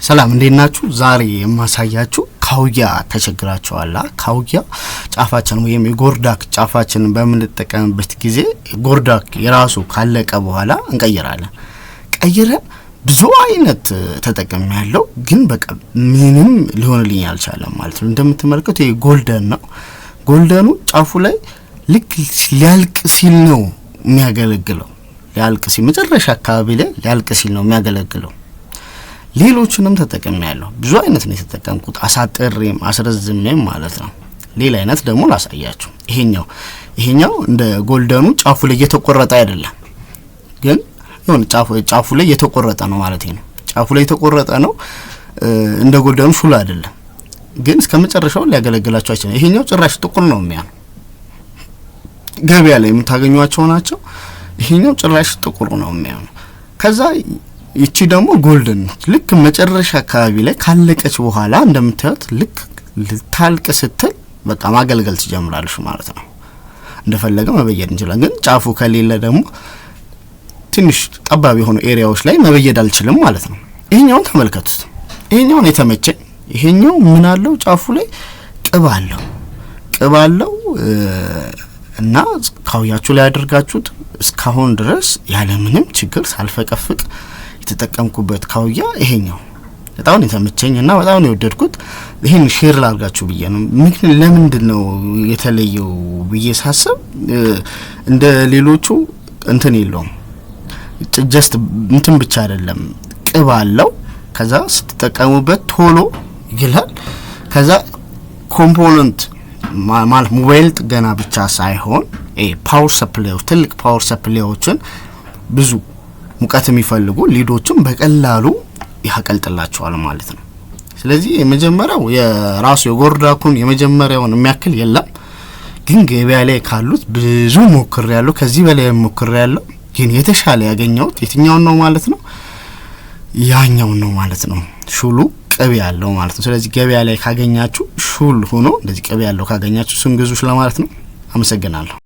ሰላም እንዴት ናችሁ? ዛሬ የማሳያችሁ ካውያ ተቸግራችኋል። ካውያ ጫፋችን ወይም የጎርዳክ ጫፋችን በምንጠቀምበት ጊዜ ጎርዳክ የራሱ ካለቀ በኋላ እንቀይራለን። ቀይረን ብዙ አይነት ተጠቅም ያለው ግን በቃ ምንም ሊሆንልኝ አልቻለም ማለት ነው። እንደምትመለከቱት ይሄ ጎልደን ነው። ጎልደኑ ጫፉ ላይ ልክ ሊያልቅ ሲል ነው የሚያገለግለው። ሊያልቅ ሲል መጨረሻ አካባቢ ላይ ሊያልቅ ሲል ነው የሚያገለግለው። ሌሎችንም ተጠቅሜያለሁ። ብዙ አይነት ነው የተጠቀምኩት፣ አሳጥሬም አስረዝሜም ማለት ነው። ሌላ አይነት ደግሞ ላሳያችሁ። ይሄኛው እንደ ጎልደኑ ጫፉ ላይ የተቆረጠ አይደለም፣ ግን የሆነ ጫፉ ላይ የተቆረጠ ነው ማለት ነው። ጫፉ ላይ የተቆረጠ ነው፣ እንደ ጎልደኑ ሹል አይደለም፣ ግን እስከመጨረሻው ሊያገለግላችሁ አይችልም። ይሄኛው ጭራሽ ጥቁር ነው የሚያነው፣ ገበያ ላይ የምታገኙዋቸው ናቸው። ይሄኛው ጭራሽ ጥቁር ነው የሚያነው። ከዛ ይቺ ደግሞ ጎልደን ልክ መጨረሻ አካባቢ ላይ ካለቀች በኋላ እንደምታዩት ልክ ልታልቅ ስትል በቃ ማገልገል ትጀምራለች ማለት ነው። እንደፈለገ መበየድ እንችላለን፣ ግን ጫፉ ከሌለ ደግሞ ትንሽ ጠባብ የሆኑ ኤሪያዎች ላይ መበየድ አልችልም ማለት ነው። ይሄኛውን ተመልከቱት። ይሄኛውን የተመቸኝ ይሄኛው ምን አለው ጫፉ ላይ ቅብ አለው እና ካውያችሁ ላይ አድርጋችሁት እስካሁን ድረስ ያለ ምንም ችግር ሳልፈቀፍቅ የተጠቀምኩበት ካውያ ይሄኛው በጣም የተመቸኝና በጣም የወደድኩት። ይሄን ሼር ላድርጋችሁ ብዬ ነው። ምክንያቱም ለምንድነው የተለየው ብዬ ሳስብ እንደ ሌሎቹ እንትን የለውም፣ ጀስት እንትን ብቻ አይደለም፣ ቅብ አለው። ከዛ ስትጠቀሙበት ቶሎ ይላል። ከዛ ኮምፖነንት ማለት ሞባይል ጥገና ብቻ ሳይሆን ፓወር ሰፕላዮች፣ ትልቅ ፓወር ሰፕላዮችን ብዙ ሙቀት የሚፈልጉ ሊዶችን በቀላሉ ያቀልጥላቸዋል ማለት ነው። ስለዚህ የመጀመሪያው የራሱ የጎርዳኩን የመጀመሪያውን የሚያክል የለም፣ ግን ገበያ ላይ ካሉት ብዙ ሞክሬያለሁ፣ ከዚህ በላይ ሞክሬያለሁ። ግን የተሻለ ያገኘሁት የትኛውን ነው ማለት ነው? ያኛው ነው ማለት ነው። ሹሉ ቅብ ያለው ማለት ነው። ስለዚህ ገበያ ላይ ካገኛችሁ ሹል ሆኖ እንደዚህ ቅብ ያለው ካገኛችሁ እሱን ግዙ ለማለት ነው። አመሰግናለሁ።